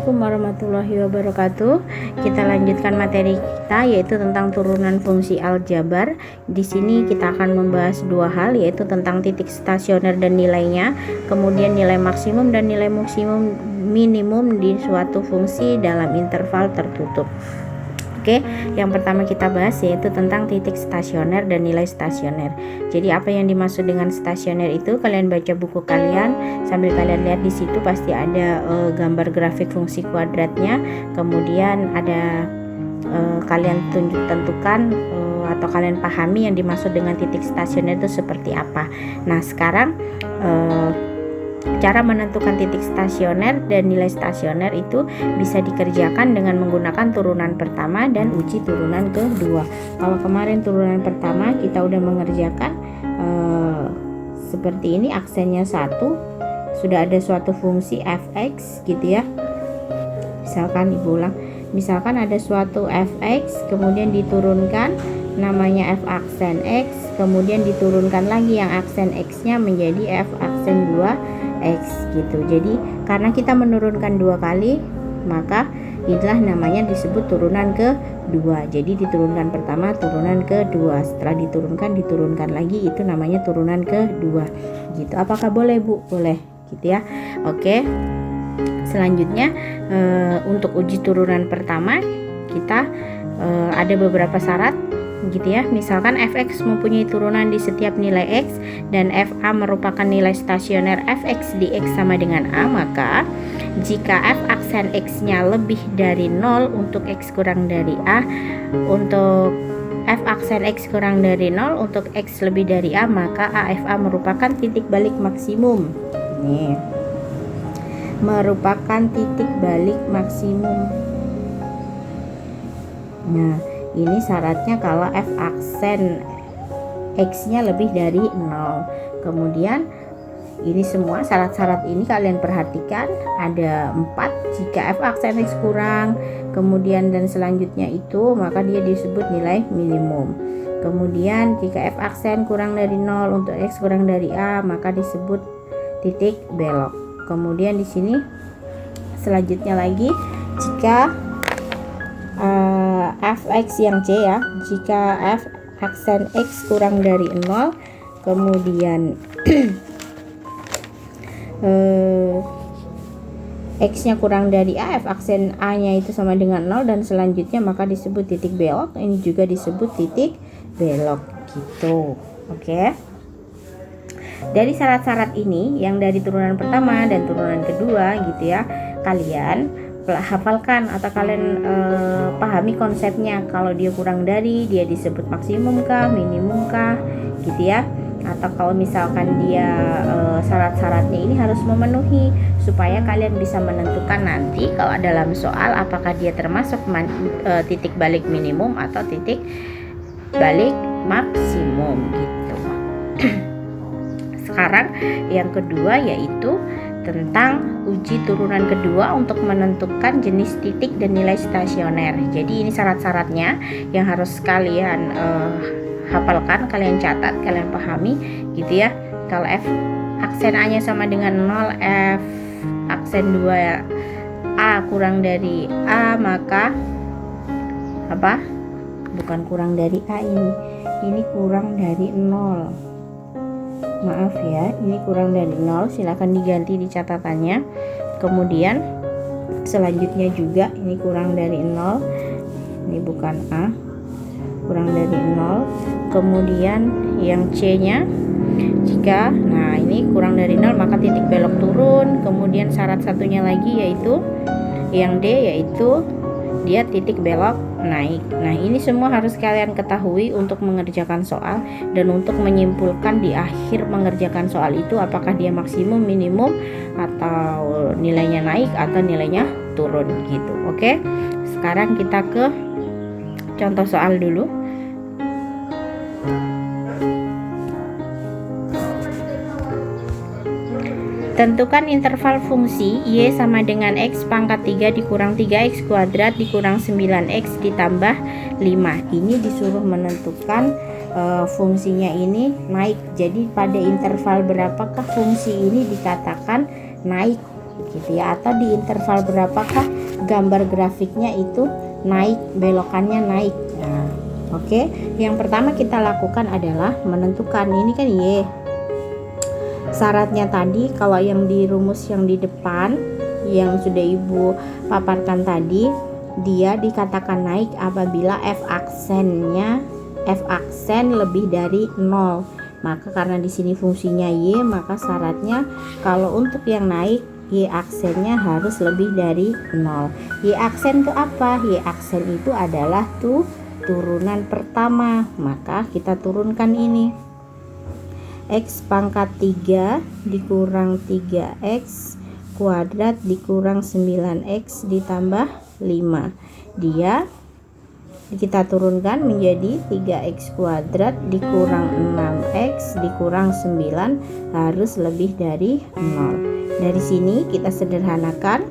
Assalamualaikum warahmatullahi wabarakatuh. Kita lanjutkan materi kita, yaitu tentang turunan fungsi aljabar. Di sini kita akan membahas dua hal, yaitu tentang titik stasioner dan nilainya, kemudian nilai maksimum dan nilai maksimum minimum di suatu fungsi dalam interval tertutup. Oke, yang pertama kita bahas yaitu tentang titik stasioner dan nilai stasioner. Jadi apa yang dimaksud dengan stasioner itu, kalian baca buku kalian sambil kalian lihat di situ pasti ada gambar grafik fungsi kuadratnya. Kemudian ada kalian tentukan atau kalian pahami yang dimaksud dengan titik stasioner itu seperti apa. Nah, sekarang cara menentukan titik stasioner dan nilai stasioner itu bisa dikerjakan dengan menggunakan turunan pertama dan uji turunan kedua. Kalau kemarin turunan pertama kita udah mengerjakan seperti ini, aksennya 1, sudah ada suatu fungsi fx gitu ya. Misalkan ibu ulang, misalkan ada suatu fx kemudian diturunkan namanya f aksen x, kemudian diturunkan lagi yang aksen x nya menjadi f aksen 2 X gitu. Jadi karena kita menurunkan 2 kali, maka inilah namanya disebut turunan kedua. Jadi diturunkan pertama, turunan kedua, setelah diturunkan lagi, itu namanya turunan kedua gitu. Apakah boleh Bu? Boleh gitu ya. Oke, selanjutnya untuk uji turunan pertama kita ada beberapa syarat gitu ya. Misalkan fx mempunyai turunan di setiap nilai x dan fa merupakan nilai stasioner fx di x sama dengan a, maka jika f aksen x nya lebih dari 0 untuk x kurang dari a, untuk f aksen x kurang dari 0 untuk x lebih dari a, maka AFA merupakan titik balik maksimum. Ini merupakan titik balik maksimum. Nah, ini syaratnya kalau f aksen x nya lebih dari 0. Kemudian ini semua syarat-syarat ini kalian perhatikan, ada 4. Jika f aksen x kurang, kemudian dan selanjutnya itu, maka dia disebut nilai minimum. Kemudian jika f aksen kurang dari 0 untuk x kurang dari a, maka disebut titik belok. Kemudian di sini selanjutnya lagi, jika fx yang c ya, jika f aksen x kurang dari 0, kemudian x nya kurang dari a, f aksen a nya itu sama dengan 0 dan selanjutnya, maka disebut titik belok. Ini juga disebut titik belok gitu. Oke, dari syarat-syarat ini yang dari turunan pertama dan turunan kedua gitu ya, kalian hafalkan atau kalian pahami konsepnya. Kalau dia kurang dari, dia disebut maksimum kah, minimum kah gitu ya. Atau kalau misalkan dia syarat-syaratnya ini harus memenuhi, supaya kalian bisa menentukan nanti kalau dalam soal apakah dia termasuk titik balik minimum atau titik balik maksimum gitu. Sekarang yang kedua yaitu tentang uji turunan kedua untuk menentukan jenis titik dan nilai stasioner. Jadi ini syarat-syaratnya yang harus kalian hafalkan, kalian catat, kalian pahami gitu ya. Kalau f aksen a nya sama dengan 0, f aksen 2 a kurang dari a, maka apa? Bukan kurang dari a, ini kurang dari 0. Maaf ya, ini kurang dari 0, silahkan diganti di catatannya. Kemudian selanjutnya juga ini kurang dari 0, ini bukan A, kurang dari 0. Kemudian yang C nya, jika nah ini kurang dari 0 maka titik belok turun. Kemudian syarat satunya lagi yaitu yang D, yaitu dia titik belok naik. Nah, ini semua harus kalian ketahui untuk mengerjakan soal dan untuk menyimpulkan di akhir mengerjakan soal itu apakah dia maksimum, minimum, atau nilainya naik atau nilainya turun gitu. Oke, sekarang kita ke contoh soal dulu. Tentukan interval fungsi y sama dengan x pangkat 3 dikurang 3x kuadrat dikurang 9x ditambah 5. Ini disuruh menentukan fungsinya ini naik. Jadi pada interval berapakah fungsi ini dikatakan naik gitu ya, atau di interval berapakah gambar grafiknya itu naik, belokannya naik. Nah, oke. Yang pertama kita lakukan adalah menentukan, ini kan Y. Syaratnya tadi kalau yang di rumus yang di depan yang sudah Ibu paparkan tadi, dia dikatakan naik apabila F aksen lebih dari 0. Maka karena di sini fungsinya Y, maka syaratnya kalau untuk yang naik Y aksennya harus lebih dari 0. Y aksen itu apa? Y aksen itu adalah turunan pertama. Maka kita turunkan ini. X pangkat 3 dikurang 3X kuadrat dikurang 9X ditambah 5. Dia kita turunkan menjadi 3X kuadrat dikurang 6X dikurang 9 harus lebih dari 0. Dari sini kita sederhanakan.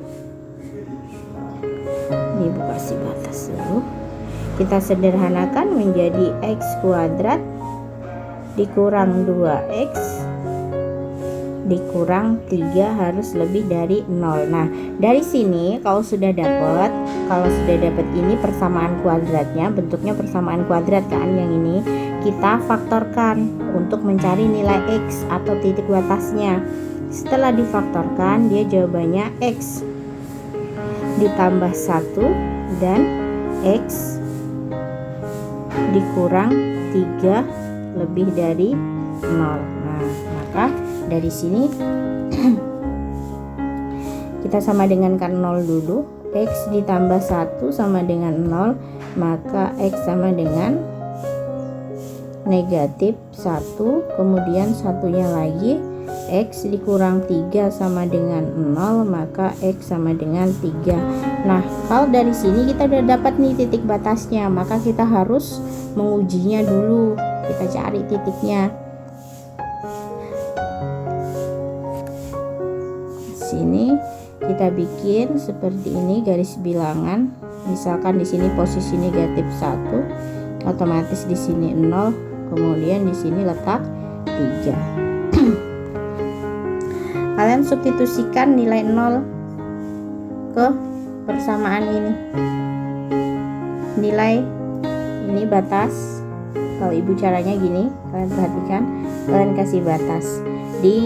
Ini Ibu kasih batas dulu. Kita sederhanakan menjadi X kuadrat dikurang 2X dikurang 3 harus lebih dari 0. Nah, dari sini kalau sudah dapat ini persamaan kuadratnya, bentuknya persamaan kuadrat kan yang ini, kita faktorkan untuk mencari nilai X atau titik batasnya. Setelah difaktorkan, dia jawabannya X ditambah 1 dan X dikurang 3 lebih dari 0. Nah, maka dari sini kita sama dengankan 0 dulu. X ditambah 1 sama dengan 0, maka X sama dengan negatif 1. Kemudian satunya lagi X dikurang 3 sama dengan 0, maka X sama dengan 3. Nah, kalau dari sini kita udah dapat nih titik batasnya, maka kita harus mengujinya dulu. Kita cari titiknya. Sini kita bikin seperti ini garis bilangan. Misalkan di sini posisi negatif 1, otomatis di sini 0, kemudian di sini letak 3. Kalian substitusikan nilai 0 ke persamaan ini. Nilai ini batas. Kalau Ibu caranya gini, kalian perhatikan, kalian kasih batas. Di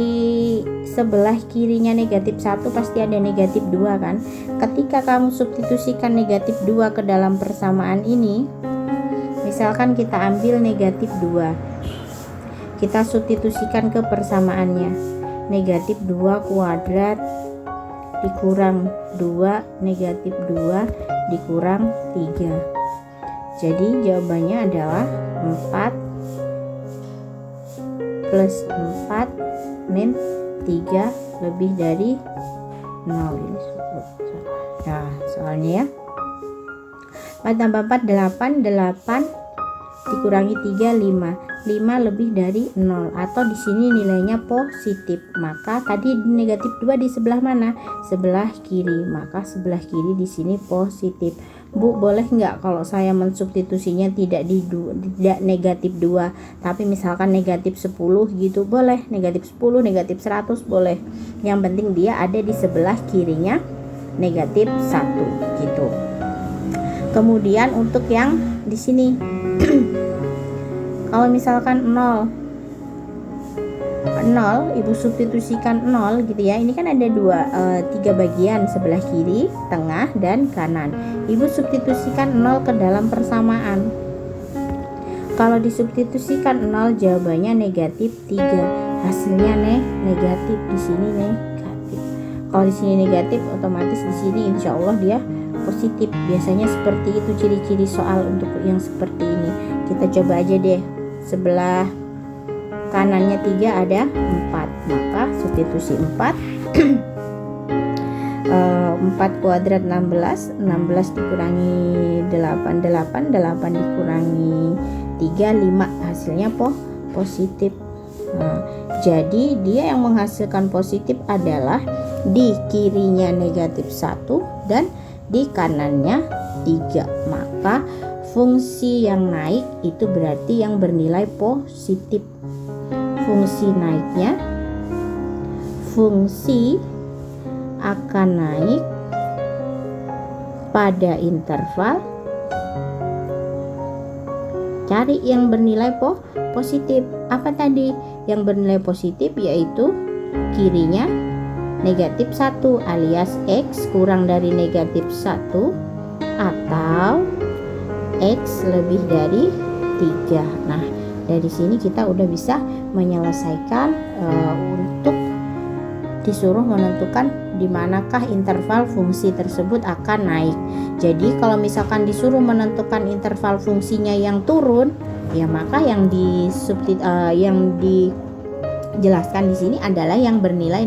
sebelah kirinya negatif 1 pasti ada negatif 2 kan. Ketika kamu substitusikan negatif 2 ke dalam persamaan ini, misalkan kita ambil negatif 2, kita substitusikan ke persamaannya. Negatif 2 kuadrat dikurang 2, negatif 2 dikurang 3. Jadi jawabannya adalah 4 plus 4 min 3 lebih dari 0. Ini nah soalnya ya, 4 tambah 4 8, 8 dikurangi 3 5 lebih dari 0, atau di sini nilainya positif. Maka tadi negatif 2 di sebelah mana? Sebelah kiri. Maka sebelah kiri di sini positif. Bu, boleh nggak kalau saya mensubstitusinya tidak negatif 2, tapi misalkan negatif 10 gitu? Boleh, negatif 10, negatif 100 boleh. Yang penting dia ada di sebelah kirinya negatif 1 gitu. Kemudian untuk yang di sini kalau misalkan 0 Ibu substitusikan 0 gitu ya. Ini kan ada 3 bagian, sebelah kiri, tengah, dan kanan. Ibu substitusikan 0 ke dalam persamaan. Kalau disubstitusikan 0 jawabannya negatif 3. Hasilnya negatif, di sini negatif. Kalau di sini negatif, otomatis di sini insya Allah dia positif. Biasanya seperti itu ciri-ciri soal untuk yang seperti ini. Kita coba aja deh. Sebelah kanannya 3 ada 4, maka substitusi 4. 4 kuadrat 16 dikurangi 8 dikurangi 3 5, hasilnya positif. Nah, jadi dia yang menghasilkan positif adalah di kirinya negatif 1 dan di kanannya 3. Maka fungsi yang naik itu berarti yang bernilai positif. Fungsi naiknya, fungsi akan naik pada interval, cari yang bernilai positif. Apa tadi yang bernilai positif? Yaitu kirinya negatif 1 alias X kurang dari negatif 1 atau X lebih dari 3. Nah, dari sini kita udah bisa menyelesaikan untuk disuruh menentukan di manakah interval fungsi tersebut akan naik. Jadi kalau misalkan disuruh menentukan interval fungsinya yang turun, ya maka yang dijelaskan di sini adalah yang bernilai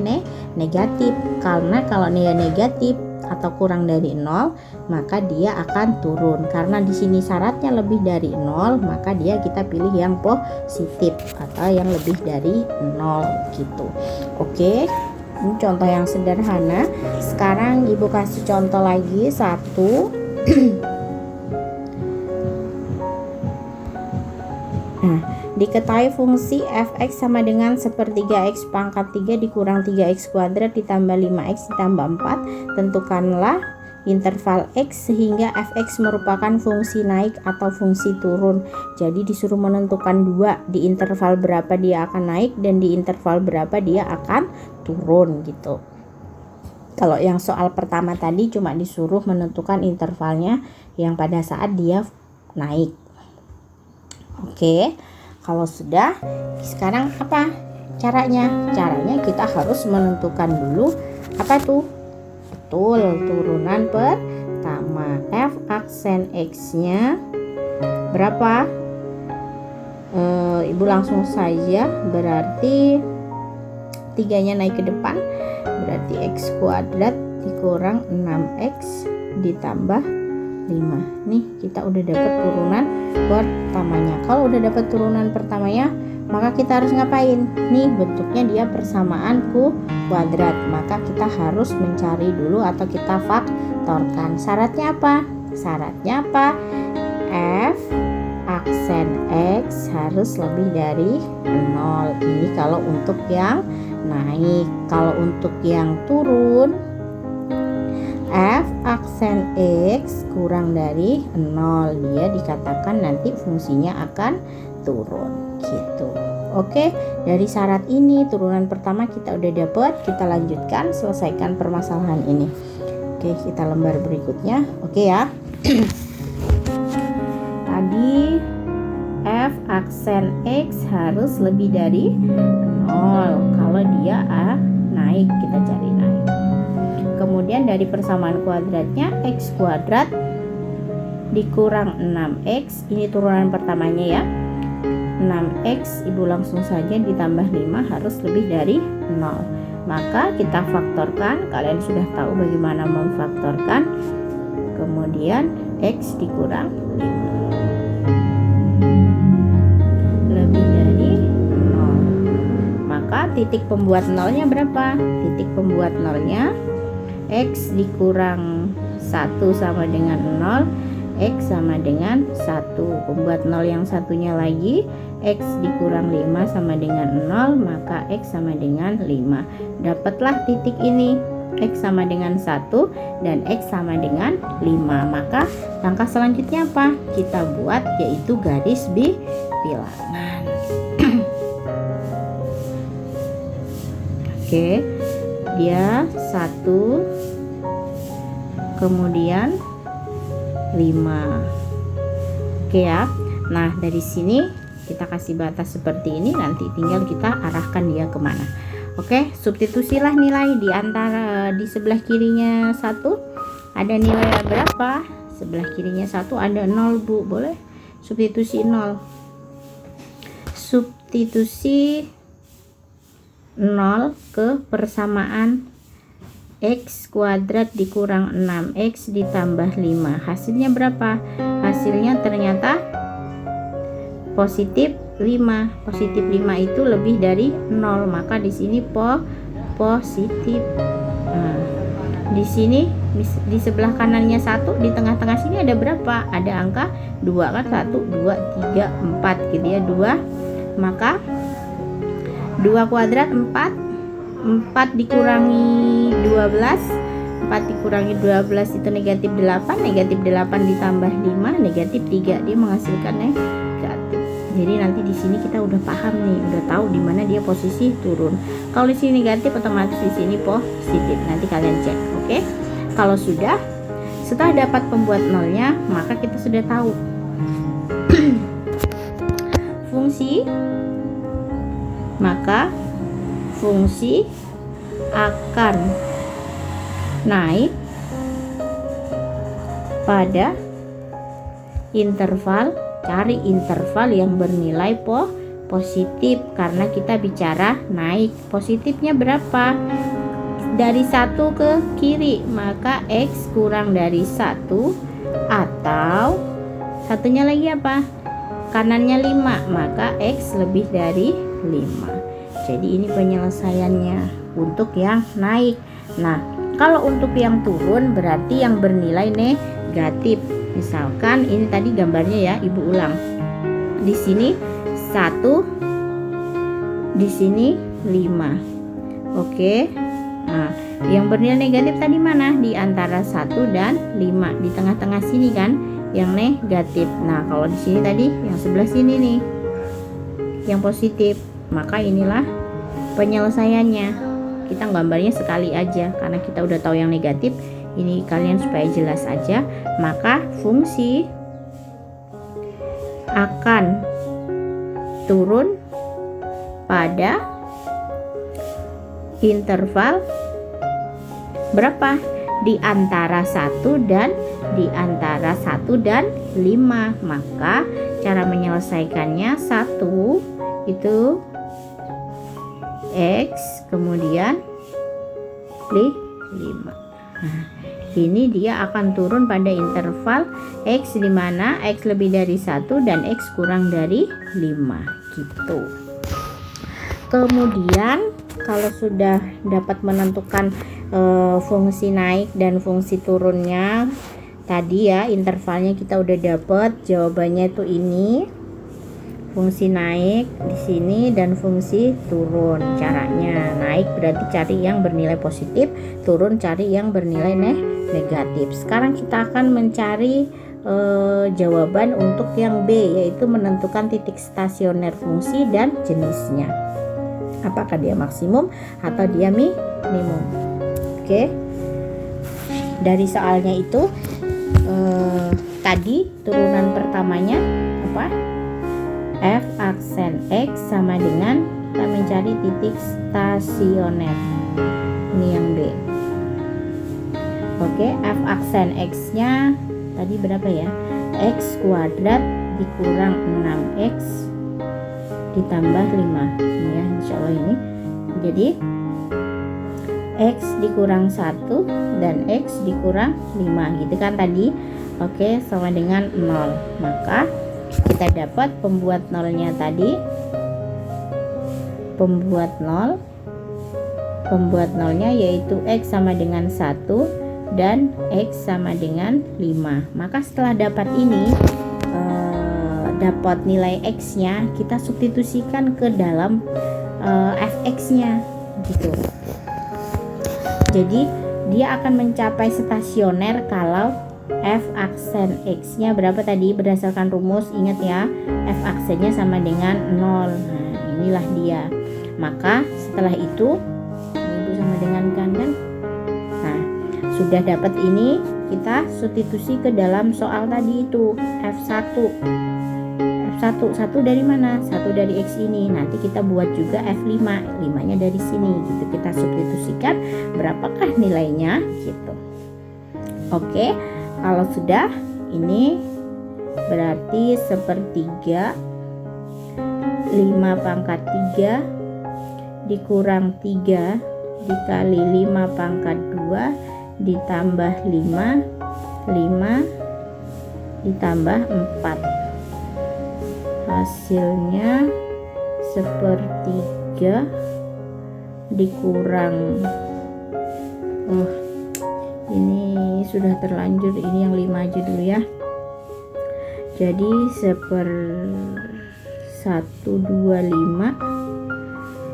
negatif. Karena kalau nilai negatif atau kurang dari 0, maka dia akan turun. Karena di sini syaratnya lebih dari 0, maka kita pilih yang positif atau yang lebih dari 0 gitu. Oke. Ini contoh yang sederhana. Sekarang Ibu kasih contoh lagi satu. Nah, diketahui fungsi fx sama dengan 1/3 x pangkat 3 dikurang 3x kuadrat ditambah 5x ditambah 4. Tentukanlah interval x sehingga fx merupakan fungsi naik atau fungsi turun. Jadi disuruh menentukan di interval berapa dia akan naik dan di interval berapa dia akan turun gitu. Kalau yang soal pertama tadi cuma disuruh menentukan intervalnya yang pada saat dia naik. Oke, kalau sudah, sekarang apa caranya? Caranya kita harus menentukan dulu apa tuh? Betul, turunan pertama. F aksen X-nya berapa? Ibu langsung saja, berarti 3-nya naik ke depan, berarti X kuadrat dikurang 6X ditambah 5. Nih kita udah dapat turunan pertamanya. Kalau udah dapat turunan pertamanya, maka kita harus ngapain? Nih bentuknya dia persamaan kuadrat, maka kita harus mencari dulu atau kita faktorkan. Syaratnya apa? Syaratnya apa? F aksen X harus lebih dari 0. Ini kalau untuk yang naik. Kalau untuk yang turun, F aksen X kurang dari 0, dia dikatakan nanti fungsinya akan turun gitu. Oke, dari syarat ini turunan pertama kita udah dapat. Kita lanjutkan, selesaikan permasalahan ini. Oke, kita lembar berikutnya. Oke ya. Tadi F aksen X harus lebih dari 0 kalau dia naik, kita cari naik. Kemudian dari persamaan kuadratnya X kuadrat dikurang 6X, ini turunan pertamanya ya. 6X Ibu langsung saja ditambah 5 harus lebih dari 0. Maka kita faktorkan, kalian sudah tahu bagaimana memfaktorkan. Kemudian X dikurang 5 lebih dari 0. Maka titik pembuat nolnya berapa? Titik pembuat nolnya X dikurang 1 sama dengan 0, X sama dengan 1. Pembuat 0 yang satunya lagi, X dikurang 5 sama dengan 0, maka X sama dengan 5. Dapatlah titik ini, X sama dengan 1 dan X sama dengan 5. Maka langkah selanjutnya apa? Kita buat, yaitu garis bilangan. Oke, dia 1, kemudian 5. Oke ya. Nah, dari sini kita kasih batas seperti ini, nanti tinggal kita arahkan dia kemana. Oke, substitusilah nilai di antara di sebelah kirinya 1 ada nilai berapa? Sebelah kirinya 1 ada 0, Bu. Boleh substitusi 0. Substitusi 0 ke persamaan X kuadrat dikurang 6X ditambah 5. Hasilnya berapa? Hasilnya ternyata positif 5. Positif 5 itu lebih dari 0, maka di sini positif. Nah, di sini di sebelah kanannya 1, di tengah-tengah sini ada berapa? Ada angka 2 kan? 1 2 3 4 gitu ya, 2. Maka 2 kuadrat 4, 4 dikurangi 12, 4 dikurangi 12 itu negatif 8, negatif 8 ditambah 5, negatif 3, dia menghasilkan negatif. Jadi nanti di sini kita udah paham nih, udah tahu di mana dia posisi turun. Kalau di sini negatif, otomatis di sini positif. Nanti kalian cek, oke? Kalau sudah, setelah dapat pembuat nolnya, maka kita sudah tahu fungsi, maka fungsi akan naik pada interval. Cari interval yang bernilai positif, karena kita bicara naik. Positifnya berapa? Dari 1 ke kiri, maka X kurang dari 1, atau satunya lagi apa? Kanannya 5, maka X lebih dari 5. Jadi ini penyelesaiannya untuk yang naik. Nah, kalau untuk yang turun berarti yang bernilai negatif. Misalkan ini tadi gambarnya ya, Ibu ulang. Di sini 1, di sini 5. Oke. Nah, yang bernilai negatif tadi mana? Di antara 1 dan 5. Di tengah-tengah sini kan yang negatif. Nah, kalau di sini tadi yang sebelah sini nih yang positif. Maka inilah penyelesaiannya. Kita gambarnya sekali aja karena kita udah tahu yang negatif. Ini kalian supaya jelas aja. Maka fungsi akan turun pada interval berapa? Di antara 1 dan 5. Maka cara menyelesaikannya 1 itu X kemudian 5. Nah, ini dia akan turun pada interval X, di mana X lebih dari 1 dan X kurang dari 5 gitu. Kemudian kalau sudah dapat menentukan fungsi naik dan fungsi turunnya tadi ya, intervalnya kita udah dapat, jawabannya itu ini. Fungsi naik di sini dan fungsi turun. Caranya naik berarti cari yang bernilai positif, turun cari yang bernilai negatif. Sekarang kita akan mencari jawaban untuk yang B, yaitu menentukan titik stasioner fungsi dan jenisnya. Apakah dia maksimum atau dia minimum? Oke. Dari soalnya itu tadi turunan pertamanya apa? F aksen X sama dengan kita mencari titik stasioner. Ini yang B. Oke, F aksen X nya tadi berapa ya? X kuadrat dikurang 6X ditambah 5. Ini ya, insya Allah ini. Jadi X dikurang 1 dan X dikurang 5 gitu kan tadi. Oke, sama dengan 0. Maka kita dapat pembuat nolnya tadi. Pembuat nolnya yaitu X sama dengan 1 dan X sama dengan 5. Maka setelah dapat ini, dapat nilai X nya, kita substitusikan ke dalam Fx nya gitu. Jadi dia akan mencapai stasioner kalau F aksen X nya berapa tadi? Berdasarkan rumus, ingat ya, F aksennya sama dengan 0. Nah, inilah dia. Maka setelah itu Ibu sama dengan kan? Nah, sudah dapat ini, kita substitusi ke dalam soal tadi itu F1. F1 dari mana? 1 dari X ini. Nanti kita buat juga F5, 5 nya dari sini gitu. Kita substitusikan berapakah nilainya gitu. Oke. Kalau sudah, ini berarti sepertiga 5 pangkat 3 dikurang 3 dikali 5 pangkat 2 ditambah 5 ditambah 4. Hasilnya sepertiga dikurang ini sudah terlanjur, ini yang 5 aja dulu ya. Jadi 1/25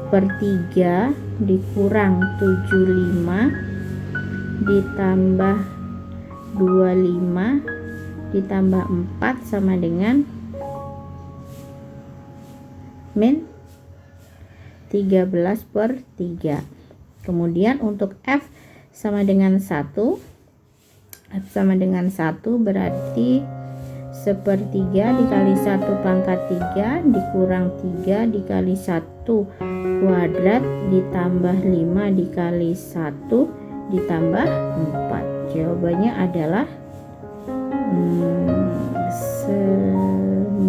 1/3 dikurang 75 ditambah 25 ditambah 4 sama dengan min 13/3. Kemudian untuk F sama dengan 1, F sama dengan 1 berarti 1/3 dikali 1 pangkat 3 dikurang 3 dikali 1 kuadrat ditambah 5 dikali 1 ditambah 4. Jawabannya adalah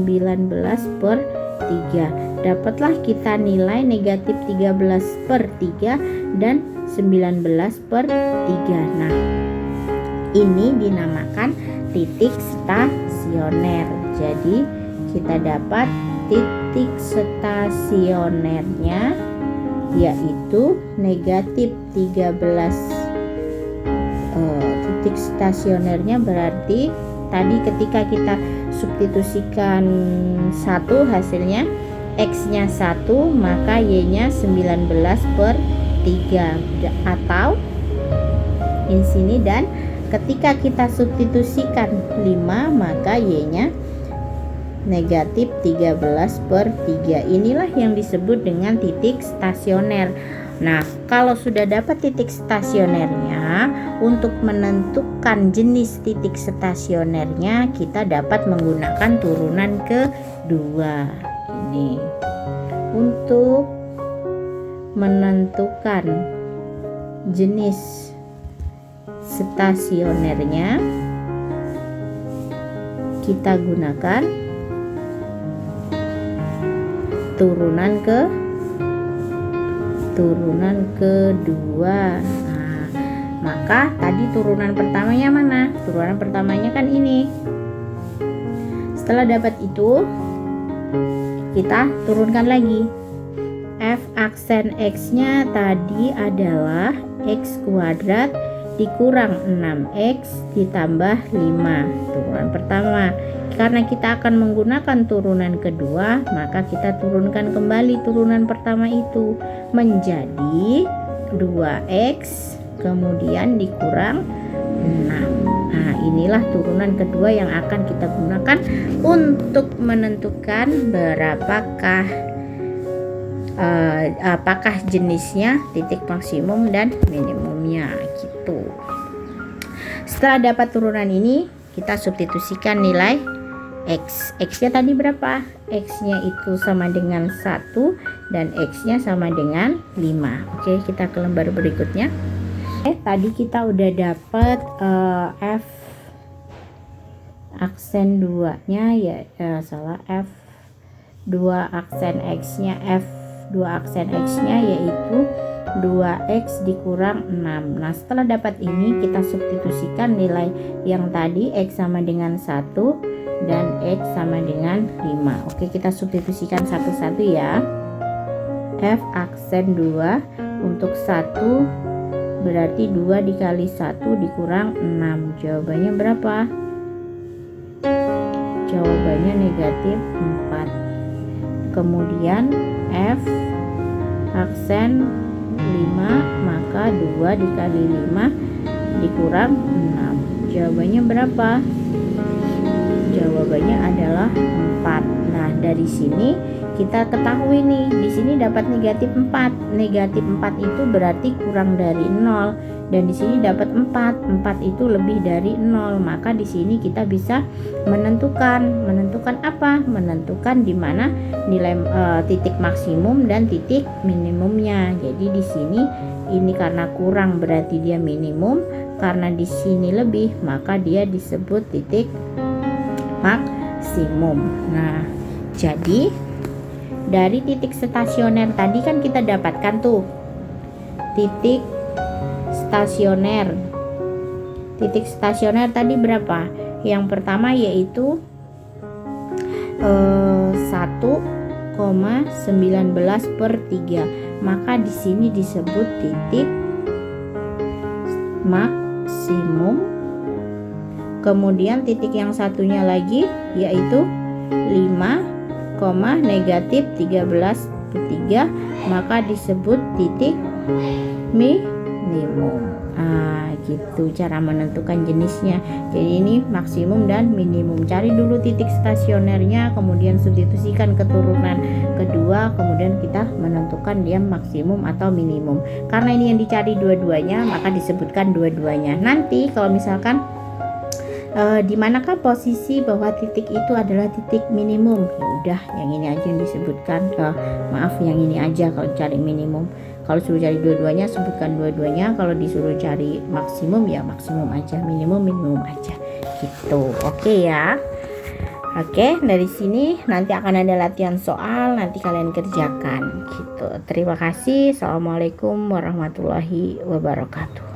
19/3. Dapatlah kita nilai negatif 13/3 dan 19/3. Nah, ini dinamakan titik stasioner. Jadi kita dapat titik stasionernya yaitu negatif 13. Titik stasionernya berarti tadi ketika kita substitusikan 1 hasilnya X nya 1 maka Y nya 19/3 atau di sini, dan ketika kita substitusikan 5 maka Y nya negatif 13/3. Inilah yang disebut dengan titik stasioner. Nah, kalau sudah dapat titik stasionernya, untuk menentukan jenis titik stasionernya kita dapat menggunakan turunan kedua. Ini untuk menentukan jenis stasionernya kita gunakan turunan kedua. Nah, maka tadi turunan pertamanya mana? Turunan pertamanya kan ini. Setelah dapat itu kita turunkan lagi. F aksen X nya tadi adalah X kuadrat dikurang 6X ditambah 5. Turunan pertama. Karena kita akan menggunakan turunan kedua, maka kita turunkan kembali turunan pertama itu menjadi 2X kemudian dikurang 6. Nah, inilah turunan kedua yang akan kita gunakan untuk menentukan berapakah apakah jenisnya, titik maksimum dan minimumnya gitu. Setelah dapat turunan ini, kita substitusikan nilai X. X nya tadi berapa? X nya itu sama dengan 1 dan X nya sama dengan 5. Oke, kita ke lembar berikutnya. Tadi kita udah dapat F aksen 2 nya F 2 aksen X nya, F 2 aksen X nya yaitu 2X dikurang 6. Nah, setelah dapat ini kita substitusikan nilai yang tadi X sama dengan 1 dan X sama dengan 5. Oke, kita substitusikan satu-satu ya. F aksen 2 untuk 1 berarti 2 dikali 1 dikurang 6. Jawabannya berapa? Jawabannya negatif 4. Kemudian F aksen 5 maka 2 dikali 5 dikurang 6. Jawabannya berapa? Jawabannya adalah 4. Nah, dari sini kita ketahui nih, di sini dapat negatif 4. Negatif 4 itu berarti kurang dari 0 dan di sini dapat 4. 4 itu lebih dari 0. Maka di sini kita bisa menentukan apa? Menentukan di mana nilai titik maksimum dan titik minimumnya. Jadi di sini ini karena kurang berarti dia minimum, karena di sini lebih maka dia disebut titik maksimum. Nah, jadi dari titik stasioner tadi kan kita dapatkan tuh titik stasioner. Titik stasioner tadi berapa? Yang pertama yaitu 1,19/3. Maka di sini disebut titik maksimum. Kemudian titik yang satunya lagi yaitu 5, negatif 13/3. 43, maka disebut titik minimum. Gitu cara menentukan jenisnya. Jadi ini maksimum dan minimum. Cari dulu titik stasionernya, kemudian substitusikan ke turunan kedua, kemudian kita menentukan dia maksimum atau minimum. Karena ini yang dicari dua-duanya, maka disebutkan dua-duanya. Nanti kalau misalkan di manakah posisi bahwa titik itu adalah titik minimum, ya udah yang ini aja yang disebutkan. Maaf, yang ini aja kalau cari minimum. Kalau suruh cari dua-duanya, sebutkan dua-duanya. Kalau disuruh cari maksimum, ya maksimum aja, minimum aja gitu. Oke ya. Oke, dari sini nanti akan ada latihan soal, nanti kalian kerjakan gitu. Terima kasih. Assalamualaikum warahmatullahi wabarakatuh.